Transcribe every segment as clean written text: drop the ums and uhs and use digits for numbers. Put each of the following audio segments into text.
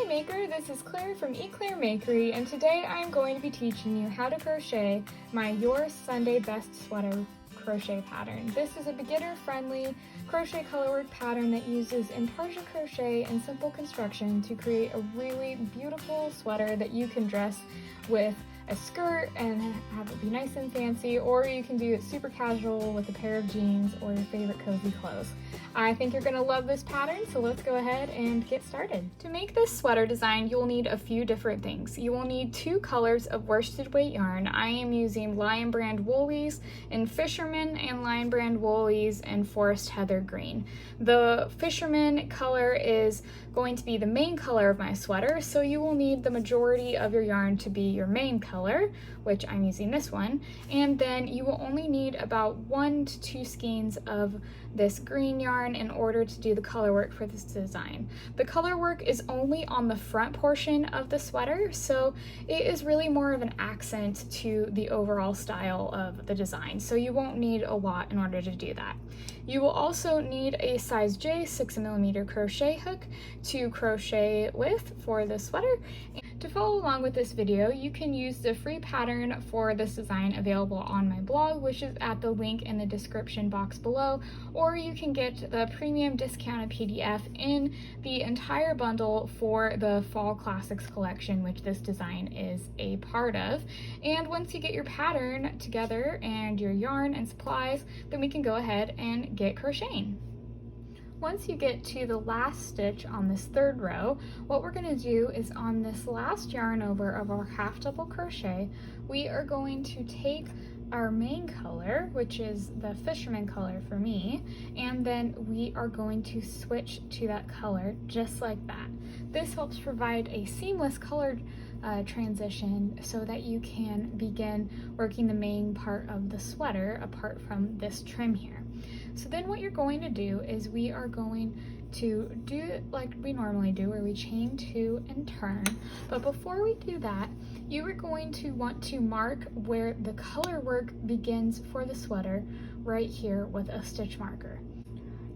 Hi Maker, this is Claire from Eclair Makery, and today I'm going to be teaching you how to crochet my Your Sunday Best Sweater crochet pattern. This is a beginner-friendly crochet colorwork pattern that uses Intarsia Crochet and simple construction to create a really beautiful sweater that you can dress with a skirt and have it be nice and fancy, or you can do it super casual with a pair of jeans or your favorite cozy clothes. I think you're going to love this pattern, so let's go ahead and get started. To make this sweater design, you'll need a few different things. You will need 2 colors of worsted weight yarn. I am using Lion Brand Woolies in Fisherman and Lion Brand Woolies in Forest Heather Green. The Fisherman color is going to be the main color of my sweater, so you will need the majority of your yarn to be your main color, which I'm using this one, and then you will only need about 1 to 2 skeins of this green yarn in order to do the color work for this design. The color work is only on the front portion of the sweater, so it is really more of an accent to the overall style of the design, so you won't need a lot in order to do that. You will also need a size J 6mm crochet hook to crochet with for the sweater. To follow along with this video, you can use the free pattern for this design available on my blog, which is at the link in the description box below, or you can get the premium discounted PDF in the entire bundle for the Fall Classics collection, which this design is a part of. And once you get your pattern together and your yarn and supplies, then we can go ahead and get crocheting. Once you get to the last stitch on this 3rd row, what we're going to do is on this last yarn over of our half double crochet, we are going to take our main color, which is the Fisherman color for me, and then we are going to switch to that color just like that. This helps provide a seamless color transition so that you can begin working the main part of the sweater apart from this trim here. So then what you're going to do is we are going to do it like we normally do, where we chain 2 and turn. But before we do that, you are going to want to mark where the color work begins for the sweater right here with a stitch marker.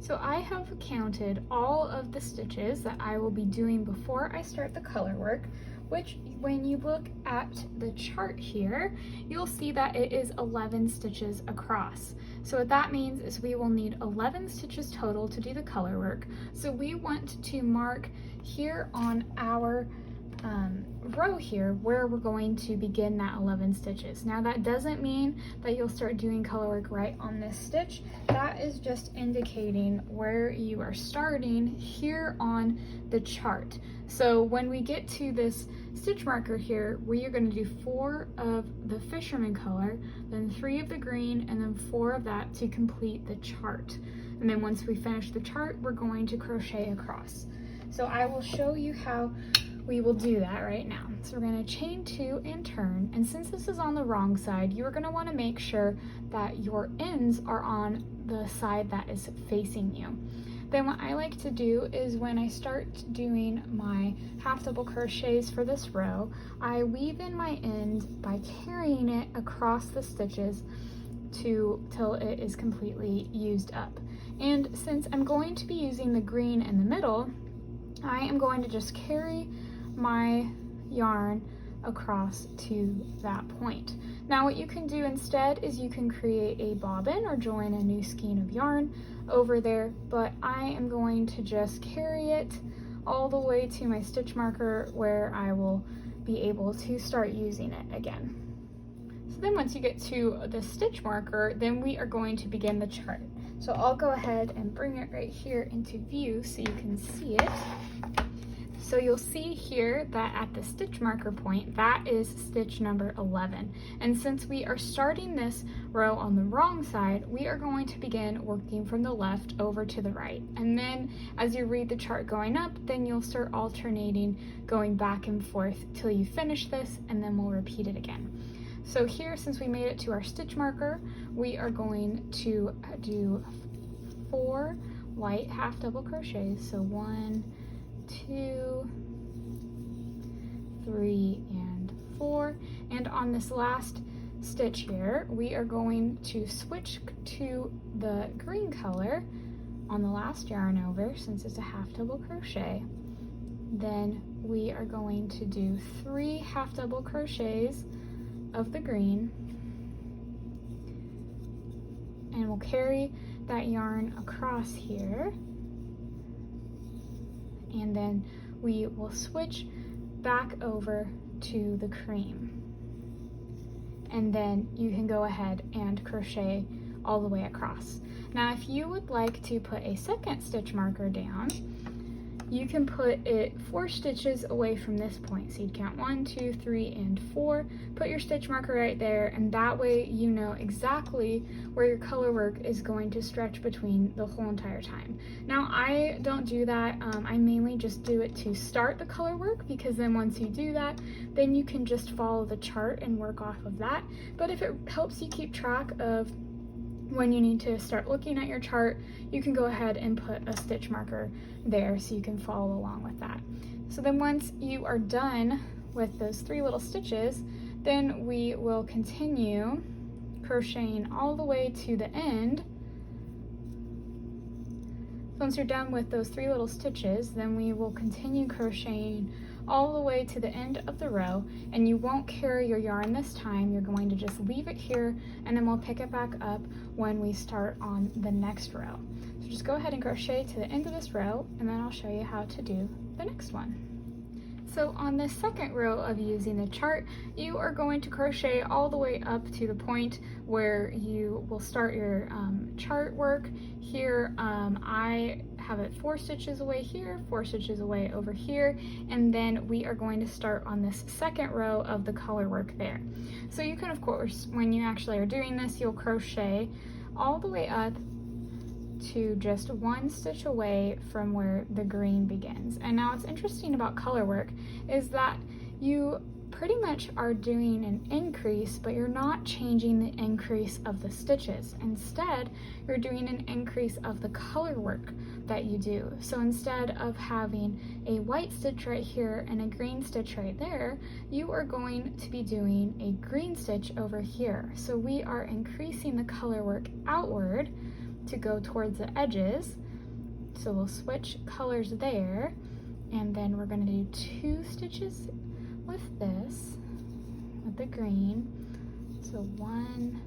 So I have counted all of the stitches that I will be doing before I start the color work, which when you look at the chart here, you'll see that it is 11 stitches across. So what that means is we will need 11 stitches total to do the color work. So we want to mark here on our row here where we're going to begin that 11 stitches. Now that doesn't mean that you'll start doing color work right on this stitch. That is just indicating where you are starting here on the chart. So when we get to this stitch marker here, we are going to do 4 of the Fisherman color, then 3 of the green, and then 4 of that to complete the chart. And then once we finish the chart, we're going to crochet across. So I will show you how we will do that right now. So we're going to chain 2 and turn, and since this is on the wrong side, you're going to want to make sure that your ends are on the side that is facing you. Then what I like to do is when I start doing my half double crochets for this row, I weave in my end by carrying it across the stitches till it is completely used up. And since I'm going to be using the green in the middle, I am going to just carry my yarn across to that point. Now what you can do instead is you can create a bobbin or join a new skein of yarn over there, but I am going to just carry it all the way to my stitch marker where I will be able to start using it again. So then once you get to the stitch marker, then we are going to begin the chart. So I'll go ahead and bring it right here into view so you can see it. So you'll see here that at the stitch marker point, that is stitch number 11. And since we are starting this row on the wrong side, we are going to begin working from the left over to the right. And then as you read the chart going up, then you'll start alternating, going back and forth till you finish this, and then we'll repeat it again. So here, since we made it to our stitch marker, we are going to do 4 white half double crochets. So 1, 2, 3, and 4. And on this last stitch here, we are going to switch to the green color on the last yarn over, since it's a half double crochet, Then we are going to do 3 half double crochets of the green, and we'll carry that yarn across here, and then we will switch back over to the cream, and then you can go ahead and crochet all the way across. Now if you would like to put a second stitch marker down, you can put it 4 stitches away from this point. So you'd count 1, 2, 3, and 4. Put your stitch marker right there, and that way you know exactly where your color work is going to stretch between the whole entire time. Now I don't do that. I mainly just do it to start the color work, because then once you do that, then you can just follow the chart and work off of that. But if it helps you keep track of when you need to start looking at your chart, you can go ahead and put a stitch marker there so you can follow along with that. So then once you are done with those 3 little stitches, then we will continue crocheting all the way to the end. Once you're done with those 3 little stitches, then we will continue crocheting all the way to the end of the row, and you won't carry your yarn this time. You're going to just leave it here, and then we'll pick it back up when we start on the next row. So just go ahead and crochet to the end of this row, and then I'll show you how to do the next one. So on the second row of using the chart, you are going to crochet all the way up to the point where you will start your chart work. Here I have it 4 stitches away here, 4 stitches away over here, and then we are going to start on this second row of the color work there. So you can, of course, when you actually are doing this, you'll crochet all the way up to just 1 stitch away from where the green begins. And now what's interesting about color work is that you pretty much are doing an increase, but you're not changing the increase of the stitches. Instead, you're doing an increase of the color work that you do. So instead of having a white stitch right here and a green stitch right there, you are going to be doing a green stitch over here. So we are increasing the color work outward to go towards the edges. So we'll switch colors there, and then we're going to do 2 stitches with this, with the green. So 1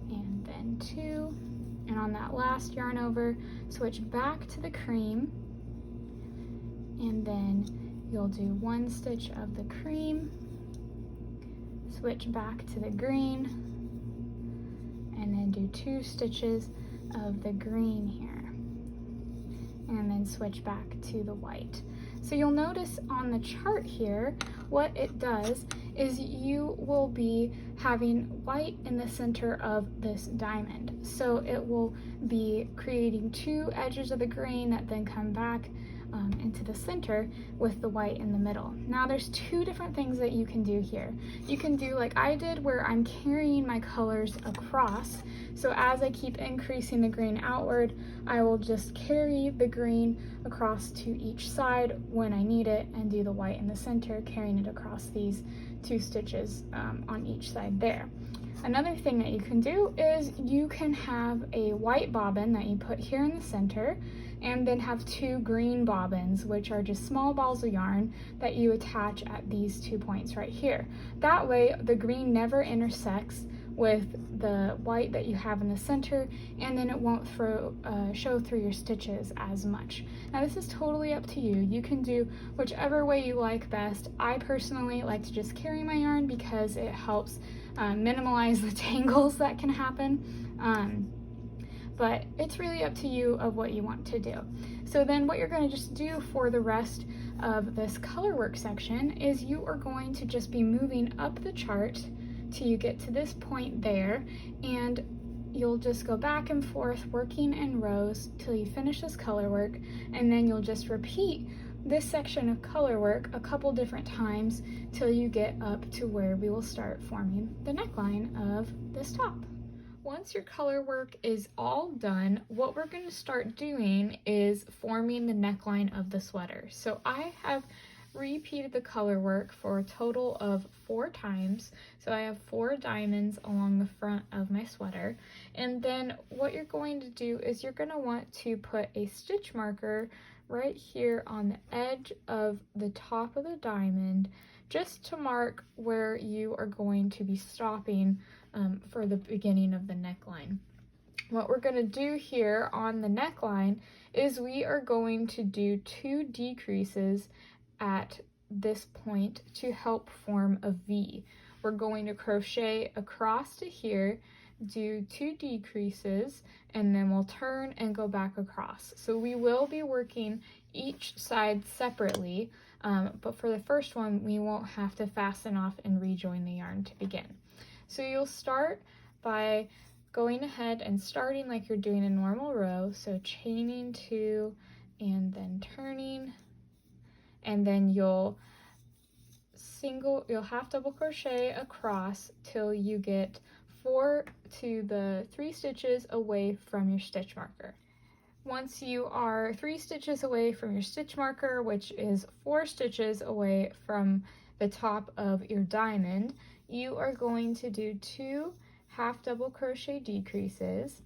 and then 2, and on that last yarn over, switch back to the cream, and then you'll do 1 stitch of the cream, switch back to the green, and then do 2 stitches of the green here, and then switch back to the white. So you'll notice on the chart here, what it does is you will be having white in the center of this diamond. So it will be creating 2 edges of the green that then come back into the center with the white in the middle. Now there's 2 different things that you can do here. You can do like I did, where I'm carrying my colors across. So as I keep increasing the green outward, I will just carry the green across to each side when I need it, and do the white in the center, carrying it across these 2 stitches on each side there. Another thing that you can do is you can have a white bobbin that you put here in the center, and then have 2 green bobbins, which are just small balls of yarn that you attach at these 2 points right here. That way the green never intersects with the white that you have in the center, and then it won't show through your stitches as much. Now this is totally up to you. You can do whichever way you like best. I personally like to just carry my yarn because it helps minimize the tangles that can happen. But it's really up to you of what you want to do. So then what you're going to just do for the rest of this color work section is you are going to just be moving up the chart till you get to this point there, and you'll just go back and forth working in rows till you finish this color work, and then you'll just repeat this section of color work a couple different times till you get up to where we will start forming the neckline of this top. Once your color work is all done, what we're going to start doing is forming the neckline of the sweater. So I have repeated the color work for a total of 4 times. So I have 4 diamonds along the front of my sweater. And then what you're going to do is you're going to want to put a stitch marker right here on the edge of the top of the diamond, just to mark where you are going to be stopping for the beginning of the neckline. What we're going to do here on the neckline is we are going to do 2 decreases at this point to help form a V. We're going to crochet across to here, do 2 decreases, and then we'll turn and go back across. So we will be working each side separately, but for the first one we won't have to fasten off and rejoin the yarn to begin. So you'll start by going ahead and starting like you're doing a normal row, so chaining 2 and then turning, and then you'll half double crochet across till you get 4 to the 3 stitches away from your stitch marker. Once you are 3 stitches away from your stitch marker, which is 4 stitches away from the top of your diamond, you are going to do 2 half double crochet decreases.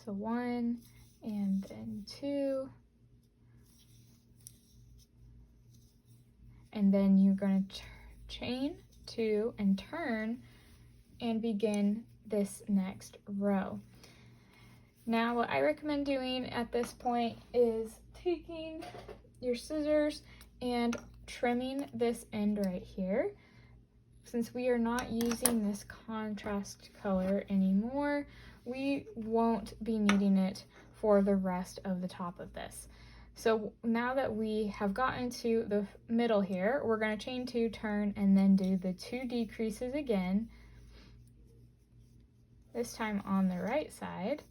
So 1 and then 2. And then you're going to chain 2 and turn and begin this next row. Now what I recommend doing at this point is taking your scissors and trimming this end right here. Since we are not using this contrast color anymore, we won't be needing it for the rest of the top of this. So now that we have gotten to the middle here, we're going to chain 2, turn, and then do the 2 decreases again, this time on the right side,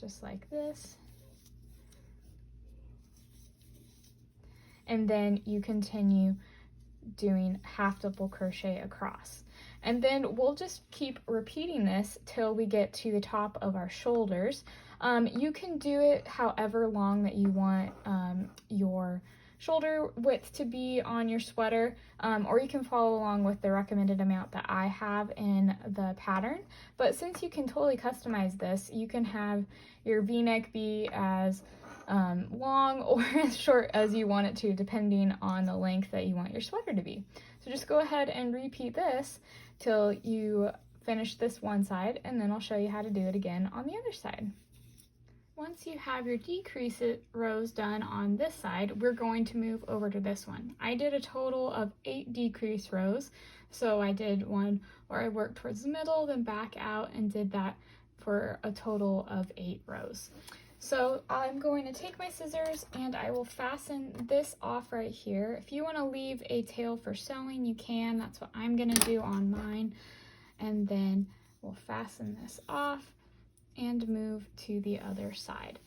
just like this. And then you continue doing half double crochet across. And then we'll just keep repeating this till we get to the top of our shoulders. You can do it however long that you want your shoulder width to be on your sweater, or you can follow along with the recommended amount that I have in the pattern. But since you can totally customize this, you can have your V-neck be as long or as short as you want it to, depending on the length that you want your sweater to be. So just go ahead and repeat this till you finish this one side, and then I'll show you how to do it again on the other side. Once you have your decrease rows done on this side, we're going to move over to this one. I did a total of 8 decrease rows, so I did one where I worked towards the middle, then back out, and did that for a total of 8 rows. So I'm going to take my scissors and I will fasten this off right here. If you want to leave a tail for sewing, you can. That's what I'm going to do on mine. And then we'll fasten this off and move to the other side.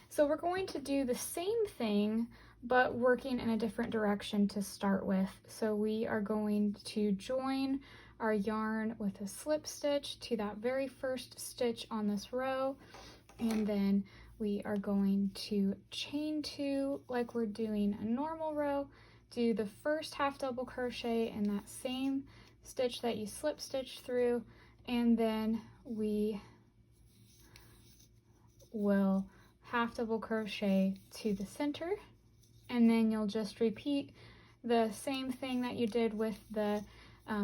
So we're going to do the same thing, but working in a different direction to start with. So we are going to join our yarn with a slip stitch to that very first stitch on this row, and then we are going to chain 2 like we're doing a normal row, do the first half double crochet in that same stitch that you slip stitch through, and then we will half double crochet to the center, and then you'll just repeat the same thing that you did with the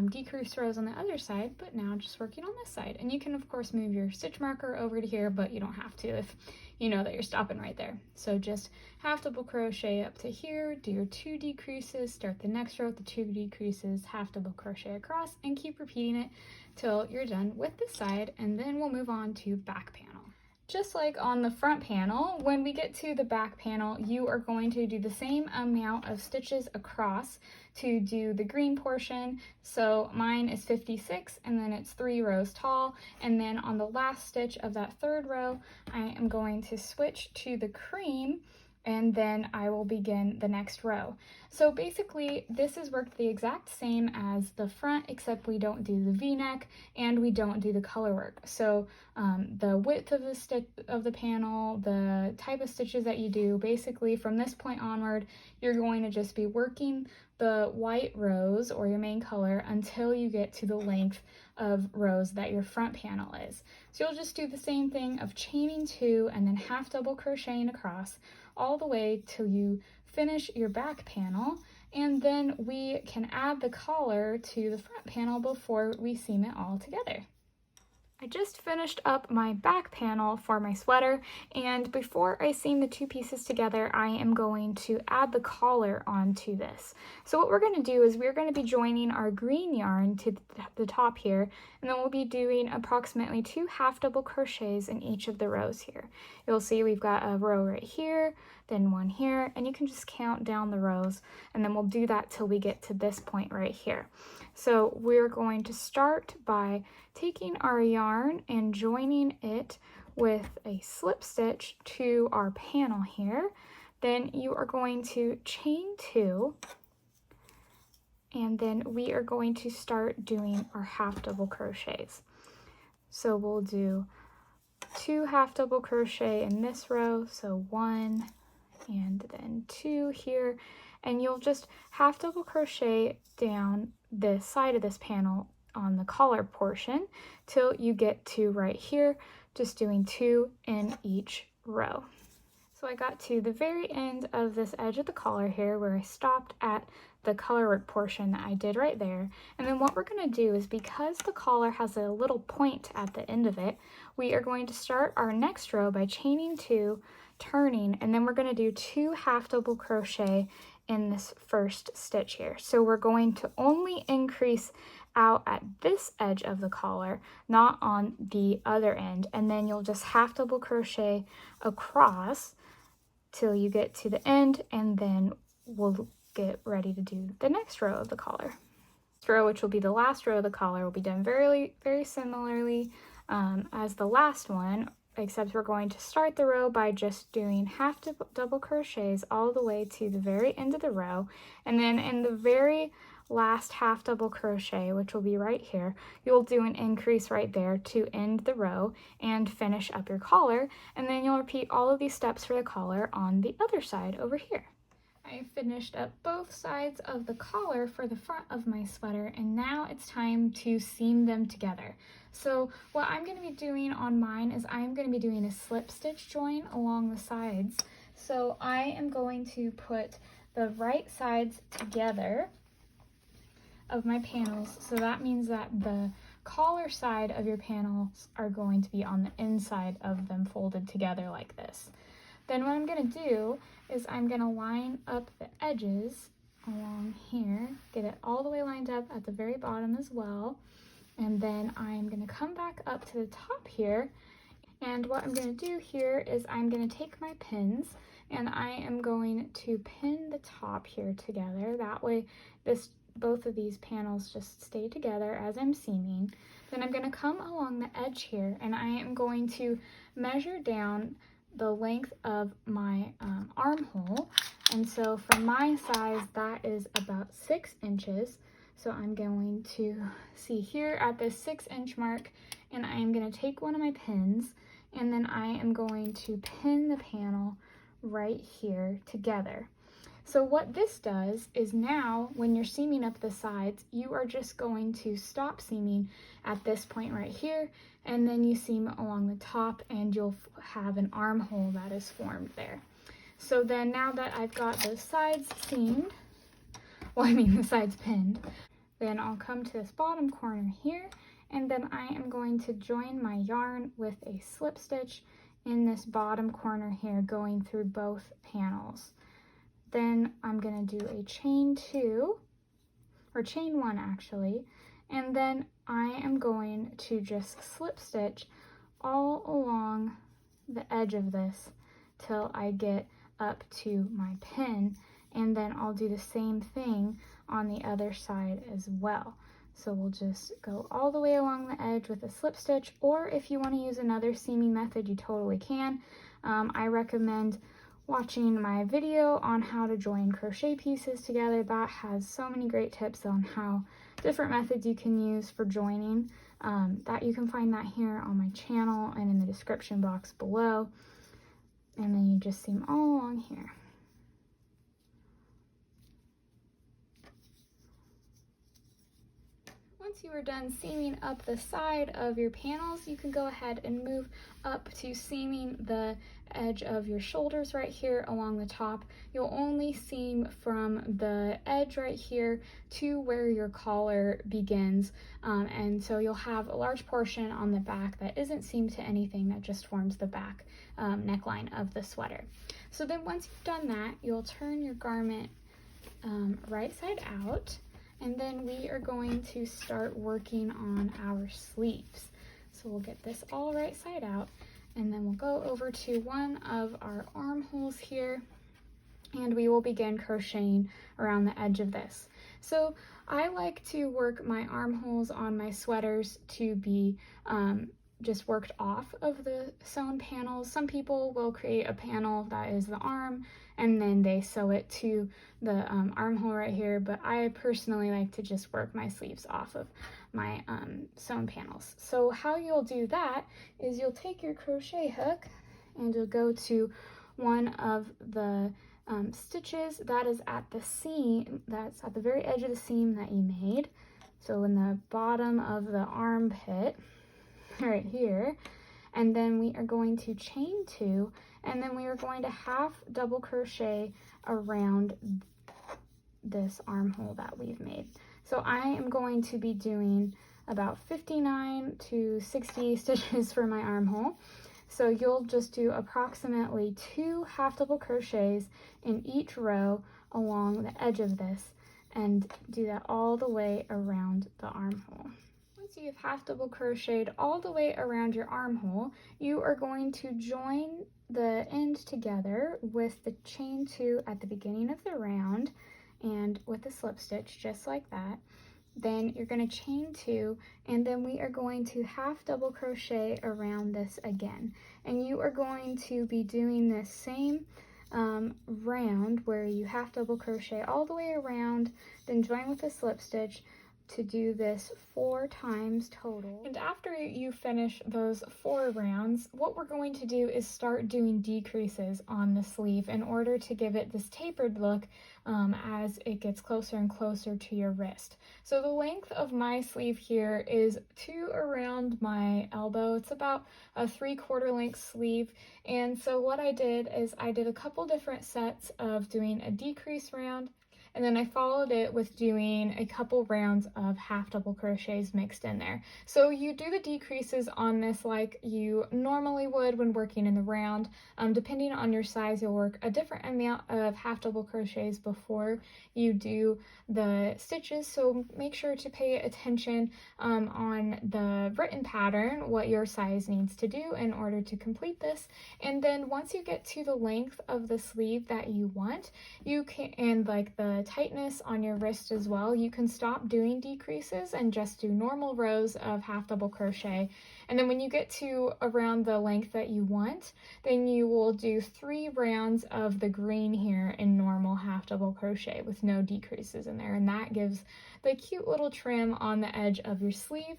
decrease rows on the other side, but now just working on this side. And you can of course move your stitch marker over to here, but you don't have to if you know that you're stopping right there. So just half double crochet up to here, do your 2 decreases, start the next row with the 2 decreases, half double crochet across, and keep repeating it till you're done with this side, and then we'll move on to back panel. Just like on the front panel, when we get to the back panel, you are going to do the same amount of stitches across to do the green portion. So mine is 56, and then it's 3 rows tall. And then on the last stitch of that 3rd row, I am going to switch to the cream, and then I will begin the next row. So basically this is worked the exact same as the front, except we don't do the V-neck and we don't do the color work. So the width of the panel, the the type of stitches that you do. Basically, from this point onward, you're going to just be working the white rows or your main color until you get to the length of rows that your front panel is. So you'll just do the same thing of chaining 2 and then half double crocheting across all the way till you finish your back panel, and then we can add the collar to the front panel before we seam it all together. I just finished up my back panel for my sweater, and before I seam the 2 pieces together, I am going to add the collar onto this. So what we're going to do is we're going to be joining our green yarn to the top here, and then we'll be doing approximately 2 half double crochets in each of the rows here. You'll see we've got a row right here, then 1 here, and you can just count down the rows, and then we'll do that till we get to this point right here. So we're going to start by taking our yarn and joining it with a slip stitch to our panel here. Then you are going to chain 2, and then we are going to start doing our half double crochets. So we'll do 2 half double crochet in this row, so 1 and then 2 here, and you'll just half double crochet down the side of this panel on the collar portion till you get to right here, just doing 2 in each row. So I got to the very end of this edge of the collar here where I stopped at the colorwork portion that I did right there. And then what we're going to do is, because the collar has a little point at the end of it, we are going to start our next row by chaining 2, turning, and then we're going to do 2 half double crochet in this first stitch here. So we're going to only increase out at this edge of the collar, not on the other end, and then you'll just half double crochet across till you get to the end, and then we'll get ready to do the next row of the collar. This row, which will be the last row of the collar, will be done very similarly as the last one, except we're going to start the row by just doing half double crochets all the way to the very end of the row, and then in the very last half double crochet, which will be right here, you'll do an increase right there to end the row and finish up your collar, and then you'll repeat all of these steps for the collar on the other side over here. I finished up both sides of the collar for the front of my sweater, and now it's time to seam them together. So what I'm going to be doing on mine is I'm going to be doing a slip stitch join along the sides. So I am going to put the right sides together of my panels, so that means that the collar side of your panels are going to be on the inside of them folded together like this. Then what I'm going to do is I'm going to line up the edges along here, get it all the way lined up at the very bottom as well, and then I'm going to come back up to the top here, and what I'm going to do here is I'm going to take my pins and I am going to pin the top here together. That way both of these panels just stay together as I'm seaming. Then I'm going to come along the edge here and I am going to measure down the length of my armhole, and so for my size that is about 6 inches. So I'm going to see here at this 6-inch mark, and I am going to take one of my pins and then I am going to pin the panel right here together. So what this does is now when you're seaming up the sides, you are just going to stop seaming at this point right here, and then you seam along the top and you'll have an armhole that is formed there. So then now that I've got the sides seamed, the sides pinned, then I'll come to this bottom corner here, and then I am going to join my yarn with a slip stitch in this bottom corner here going through both panels. Then I'm going to do a chain 2, or chain 1 actually, and then I am going to just slip stitch all along the edge of this till I get up to my pin, and then I'll do the same thing on the other side as well. So we'll just go all the way along the edge with a slip stitch, or if you want to use another seaming method, you totally can. I recommend watching my video on how to join crochet pieces together. That has so many great tips on how different methods you can use for joining. That you can find that here on my channel and in the description box below. And then you just seam all along here. Once you are done seaming up the side of your panels, you can go ahead and move up to seaming the edge of your shoulders right here along the top. You'll only seam from the edge right here to where your collar begins, and so you'll have a large portion on the back that isn't seamed to anything, that just forms the back neckline of the sweater. So then once you've done that, you'll turn your garment right side out, and then we are going to start working on our sleeves. So we'll get this all right side out, and then we'll go over to one of our armholes here, and we will begin crocheting around the edge of this. So I like to work my armholes on my sweaters to be just worked off of the sewn panels. Some people will create a panel that is the arm and then they sew it to the armhole right here, but I personally like to just work my sleeves off of my sewn panels. So how you'll do that is you'll take your crochet hook and you'll go to one of the stitches that is at the seam, that's at the very edge of the seam that you made. So in the bottom of the armpit, right here, and then we are going to chain 2, and then we are going to half double crochet around this armhole that we've made. So I am going to be doing about 59 to 60 stitches for my armhole. So you'll just do approximately 2 half double crochets in each row along the edge of this, and do that all the way around the armhole. Once you've half double crocheted all the way around your armhole, you are going to join the end together with the chain 2 at the beginning of the round and with a slip stitch just like that. Then you're going to chain 2, and then we are going to half double crochet around this again. And you are going to be doing this same round where you half double crochet all the way around, then join with a slip stitch, to do this 4 times total. And after you finish those 4 rounds, what we're going to do is start doing decreases on the sleeve in order to give it this tapered look as it gets closer and closer to your wrist. So the length of my sleeve here is to around my elbow. It's about a 3/4 length sleeve. And so what I did is I did a couple different sets of doing a decrease round, and then I followed it with doing a couple rounds of half double crochets mixed in there. So you do the decreases on this like you normally would when working in the round. Depending on your size, you'll work a different amount of half double crochets before you do the stitches. So make sure to pay attention on the written pattern, what your size needs to do in order to complete this. And then once you get to the length of the sleeve that you want, you can, and like the tightness on your wrist as well, you can stop doing decreases and just do normal rows of half double crochet. And then when you get to around the length that you want, then you will do 3 rounds of the green here in normal half double crochet with no decreases in there, and that gives the cute little trim on the edge of your sleeve.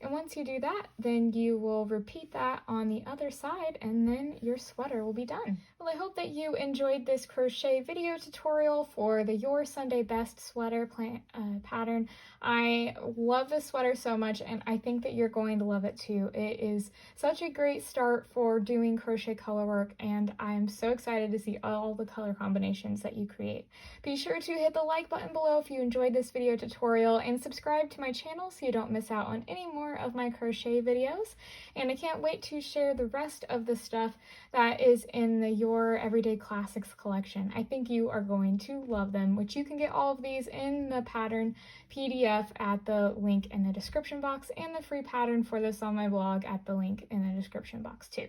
And once you do that, then you will repeat that on the other side, and then your sweater will be done. Well, I hope that you enjoyed this crochet video tutorial for the Your Sunday Best sweater pattern. I love this sweater so much, and I think that you're going to love it too. It is such a great start for doing crochet color work, and I'm so excited to see all the color combinations that you create. Be sure to hit the like button below if you enjoyed this video tutorial, and subscribe to my channel so you don't miss out on any more of my crochet videos. And I can't wait to share the rest of the stuff that is in the Your Everyday Classics collection. I think you are going to love them, which you can get all of these in the pattern PDF at the link in the description box, and the free pattern for this on my blog at the link in the description box too.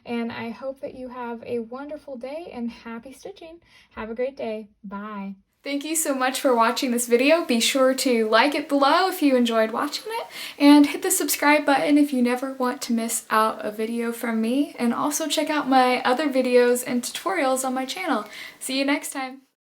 And I hope that you have a wonderful day and happy stitching. Have a great day. Bye. Thank you so much for watching this video. Be sure to like it below if you enjoyed watching it, and hit the subscribe button if you never want to miss out a video from me, and also check out my other videos and tutorials on my channel. See you next time.